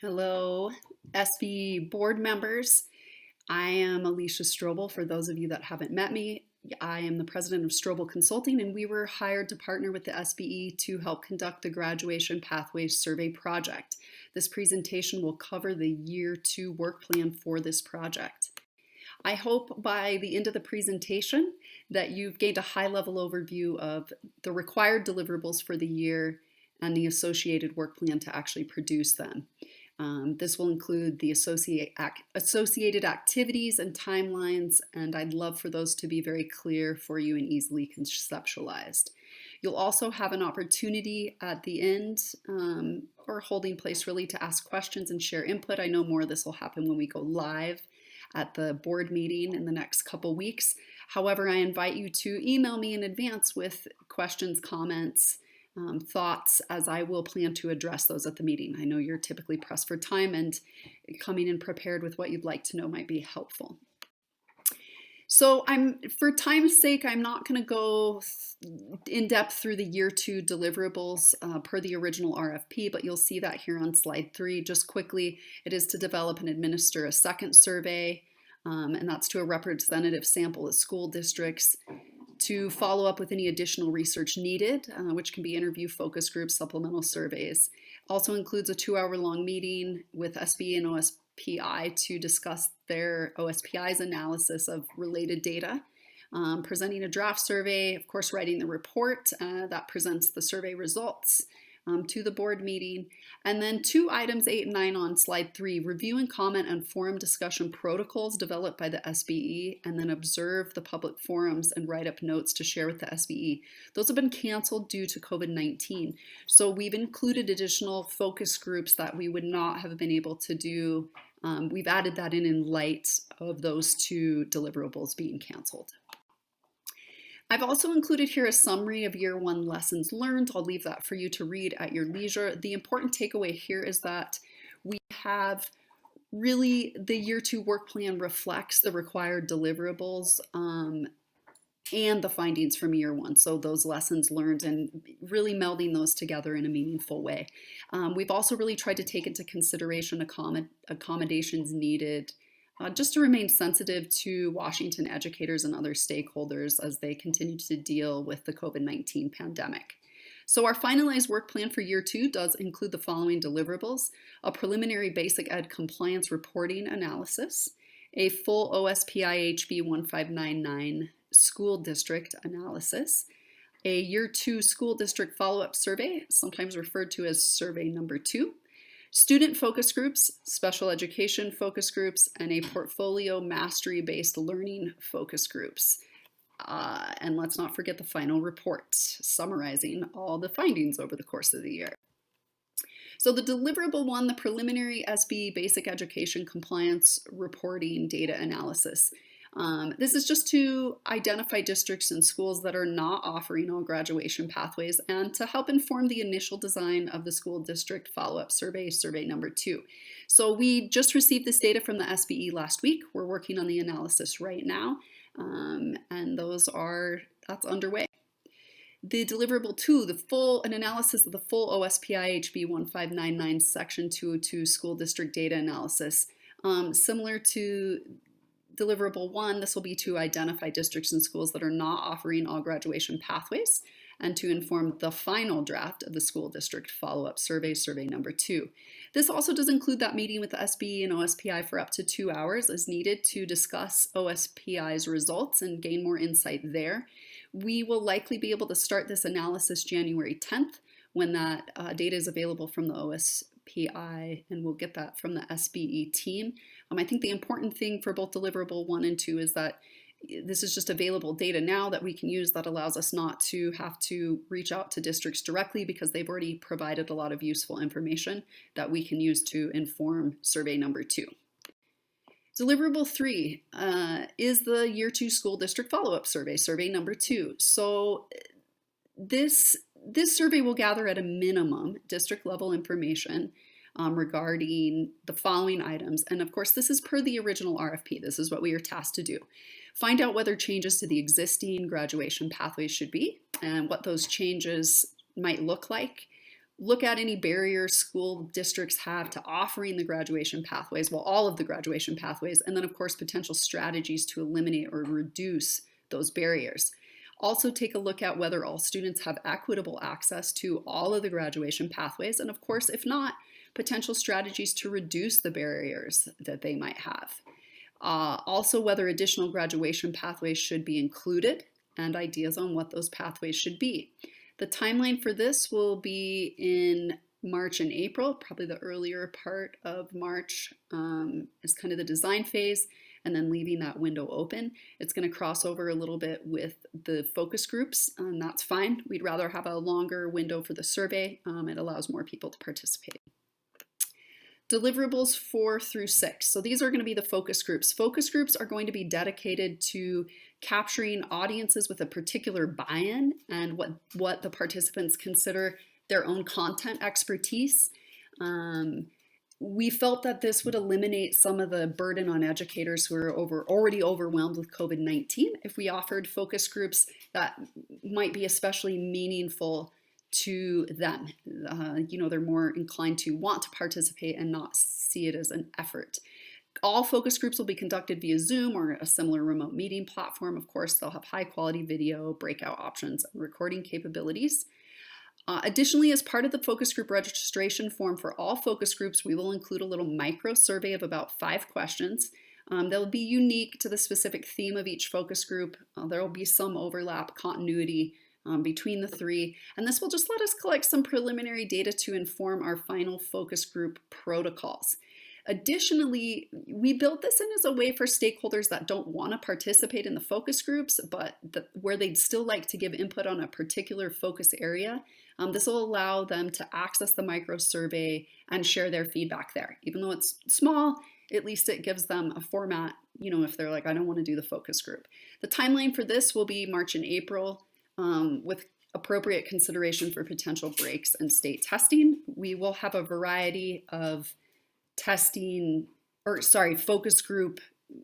Hello, SBE board members. I am Alicia Strobel. For those of you that haven't met me, I am the president of Strobel Consulting, and we were hired to partner with the SBE to help conduct the Graduation Pathways Survey project. This presentation will cover the Year 2 work plan for this project. I hope by the end of the presentation that you've gained a high-level overview of the required deliverables for the year and the associated work plan to actually produce them. This will include the associated activities and timelines, and I'd love for those to be very clear for you and easily conceptualized. You'll also have an opportunity at the end, or holding place really, to ask questions and share input. I know more of this will happen when we go live at the board meeting in the next couple weeks. However, I invite you to email me in advance with questions, comments, thoughts, as I will plan to address those at the meeting. I know you're typically pressed for time, and coming in prepared with what you'd like to know might be helpful. So for time's sake, I'm not going to go in depth through the Year 2 deliverables per the original RFP, but you'll see that here on slide 3. Just quickly, it is to develop and administer a second survey, and that's to a representative sample of school districts, to follow up with any additional research needed, which can be interview, focus groups, supplemental surveys. Also includes a 2-hour-long meeting with SBE and OSPI to discuss their OSPI's analysis of related data, presenting a draft survey, of course writing the report that presents the survey results to the board meeting, and then 2 items 8 and 9 on slide 3, review and comment on forum discussion protocols developed by the SBE, and then observe the public forums and write up notes to share with the SBE. Those have been canceled due to COVID-19. So we've included additional focus groups that we would not have been able to do. We've added that in light of those 2 deliverables being canceled. I've also included here a summary of Year 1 lessons learned. I'll leave that for you to read at your leisure. The important takeaway here is that we have really the Year 2 work plan reflects the required deliverables and the findings from Year 1. So those lessons learned and really melding those together in a meaningful way. We've also really tried to take into consideration accommodations needed just to remain sensitive to Washington educators and other stakeholders as they continue to deal with the COVID-19 pandemic. So our finalized work plan for Year 2 does include the following deliverables: a preliminary basic ed compliance reporting analysis, a full OSPI HB 1599 school district analysis, a Year 2 school district follow-up survey, sometimes referred to as survey number 2, student focus groups, special education focus groups, and a portfolio mastery-based learning focus groups. And let's not forget the final report, summarizing all the findings over the course of the year. So the deliverable 1, the preliminary SBE Basic Education compliance reporting data analysis. This is just to identify districts and schools that are not offering all graduation pathways and to help inform the initial design of the school district follow-up survey, survey number 2. So we just received this data from the SBE last week. We're working on the analysis right now, and that's underway. The deliverable 2, an analysis of the full OSPI HB 1599 section 202 school district data analysis. Similar to Deliverable 1, this will be to identify districts and schools that are not offering all graduation pathways and to inform the final draft of the school district follow-up survey, survey number 2. This also does include that meeting with the SBE and OSPI for up to 2 hours as needed to discuss OSPI's results and gain more insight there. We will likely be able to start this analysis January 10th when that data is available from the OSPI, and we'll get that from the SBE team. I think the important thing for both deliverable 1 and 2 is that this is just available data now that we can use that allows us not to have to reach out to districts directly because they've already provided a lot of useful information that we can use to inform survey number 2. Deliverable 3 is the Year 2 school district follow-up survey, survey number 2. So this survey will gather at a minimum district level information regarding the following items. And of course, this is per the original RFP. This is what we are tasked to do. Find out whether changes to the existing graduation pathways should be and what those changes might look like. look at any barriers school districts have to offering the graduation pathways, well, all of the graduation pathways, and then of course potential strategies to eliminate or reduce those barriers. Also take a look at whether all students have equitable access to all of the graduation pathways, and of course, if not, potential strategies to reduce the barriers that they might have. Also, whether additional graduation pathways should be included and ideas on what those pathways should be. The timeline for this will be in March and April, probably the earlier part of March is kind of the design phase, and then leaving that window open. It's going to cross over a little bit with the focus groups, and that's fine. We'd rather have a longer window for the survey. It allows more people to participate. Deliverables 4 through 6. So these are going to be the focus groups. Focus groups are going to be dedicated to capturing audiences with a particular buy-in and what the participants consider their own content expertise. We felt that this would eliminate some of the burden on educators who are already overwhelmed with COVID-19 if we offered focus groups that might be especially meaningful to them. They're more inclined to want to participate and not see it as an effort. All focus groups will be conducted via Zoom or a similar remote meeting platform. Of course, they'll have high quality video, breakout options, and recording capabilities. Additionally, as part of the focus group registration form for all focus groups, we will include a little micro survey of about 5 questions. They'll be unique to the specific theme of each focus group. There will be some overlap, continuity between the 3, and this will just let us collect some preliminary data to inform our final focus group protocols. Additionally, we built this in as a way for stakeholders that don't want to participate in the focus groups, but where they'd still like to give input on a particular focus area. This will allow them to access the micro survey and share their feedback there. Even though it's small, at least it gives them a format, if they're like, I don't want to do the focus group. The timeline for this will be March and April with appropriate consideration for potential breaks and state testing. We will have a variety of focus group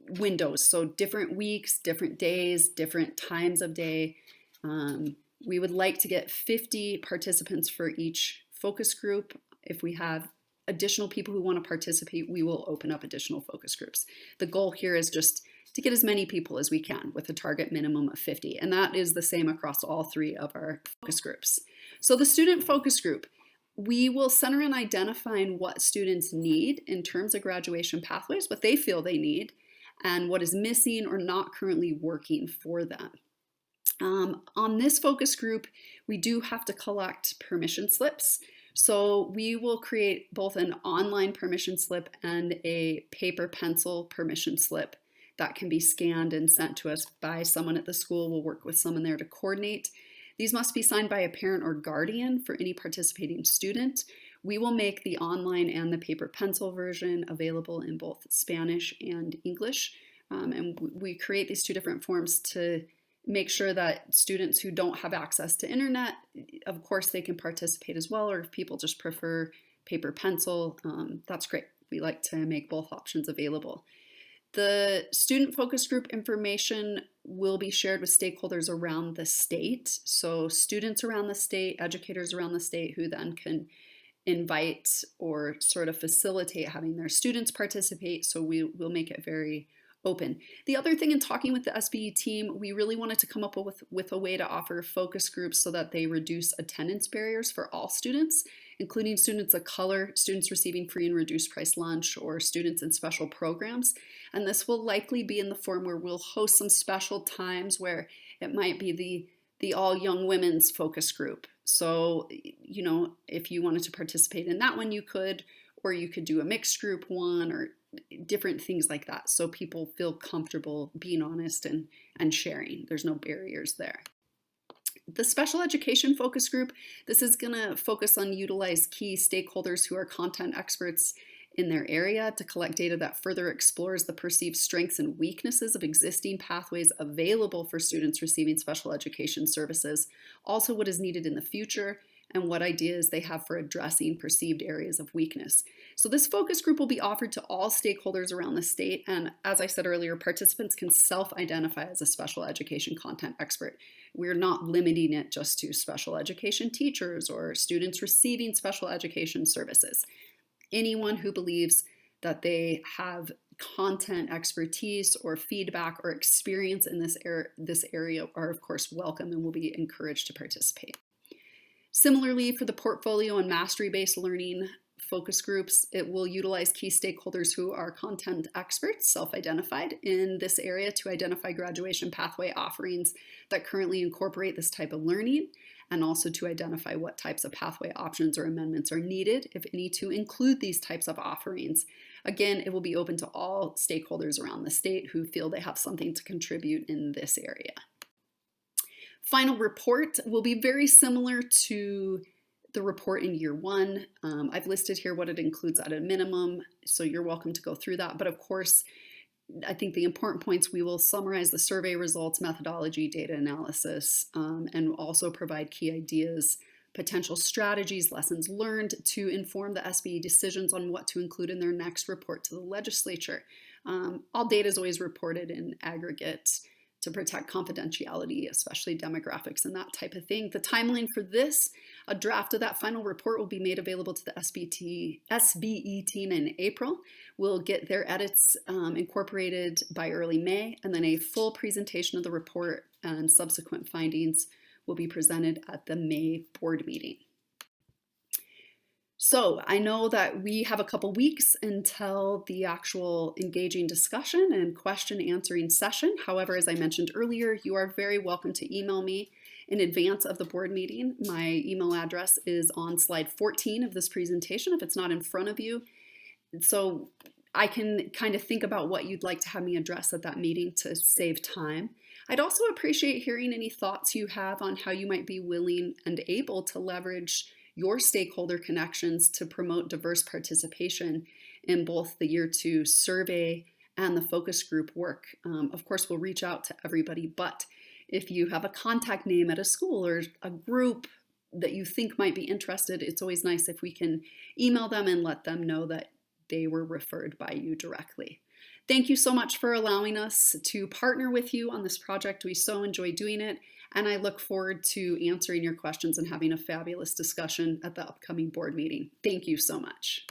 windows. So different weeks, different days, different times of day. We would like to get 50 participants for each focus group. If we have additional people who want to participate, we will open up additional focus groups. The goal here is just to get as many people as we can with a target minimum of 50. And that is the same across all 3 of our focus groups. So the student focus group, we will center on identifying what students need in terms of graduation pathways, what they feel they need, and what is missing or not currently working for them. On this focus group, we do have to collect permission slips. So we will create both an online permission slip and a paper pencil permission slip that can be scanned and sent to us by someone at the school. We'll work with someone there to coordinate. These must be signed by a parent or guardian for any participating student. We will make the online and the paper pencil version available in both Spanish and English. And we create these 2 different forms to make sure that students who don't have access to internet, of course, they can participate as well, or if people just prefer paper pencil, that's great. We like to make both options available. The student focus group information will be shared with stakeholders around the state. So students around the state, educators around the state who then can invite or sort of facilitate having their students participate. So we will make it very open. The other thing in talking with the SBE team, we really wanted to come up with a way to offer focus groups so that they reduce attendance barriers for all students, including students of color, students receiving free and reduced price lunch, or students in special programs. And this will likely be in the form where we'll host some special times where it might be the all young women's focus group. So, if you wanted to participate in that one, you could, or you could do a mixed group one or different things like that. So people feel comfortable being honest and sharing. There's no barriers there. The special education focus group, this is going to focus on utilize key stakeholders who are content experts in their area to collect data that further explores the perceived strengths and weaknesses of existing pathways available for students receiving special education services, also what is needed in the future, and what ideas they have for addressing perceived areas of weakness. So this focus group will be offered to all stakeholders around the state, and as I said earlier, participants can self-identify as a special education content expert. We're not limiting it just to special education teachers or students receiving special education services. Anyone who believes that they have content expertise or feedback or experience in this area are of course welcome and will be encouraged to participate. Similarly, for the portfolio and mastery-based learning focus groups, it will utilize key stakeholders who are content experts, self-identified in this area, to identify graduation pathway offerings that currently incorporate this type of learning, and also to identify what types of pathway options or amendments are needed, if any, to include these types of offerings. Again, it will be open to all stakeholders around the state who feel they have something to contribute in this area. Final report will be very similar to the report in year one. I've listed here what it includes at a minimum, so you're welcome to go through that. But of course, I think the important points, we will summarize the survey results, methodology, data analysis, and also provide key ideas, potential strategies, lessons learned to inform the SBE decisions on what to include in their next report to the legislature. All data is always reported in aggregate to protect confidentiality, especially demographics and that type of thing. The timeline for this, a draft of that final report will be made available to the SBE team in April. We'll get their edits incorporated by early May, and then a full presentation of the report and subsequent findings will be presented at the May board meeting. So I know that we have a couple weeks until the actual engaging discussion and question answering session. However, as I mentioned earlier, you are very welcome to email me in advance of the board meeting. My email address is on slide 14 of this presentation if it's not in front of you. So I can kind of think about what you'd like to have me address at that meeting to save time. I'd also appreciate hearing any thoughts you have on how you might be willing and able to leverage your stakeholder connections to promote diverse participation in both the year two survey and the focus group work. Of course, we'll reach out to everybody, but if you have a contact name at a school or a group that you think might be interested, it's always nice if we can email them and let them know that they were referred by you directly. Thank you so much for allowing us to partner with you on this project. We so enjoy doing it, and I look forward to answering your questions and having a fabulous discussion at the upcoming board meeting. Thank you so much.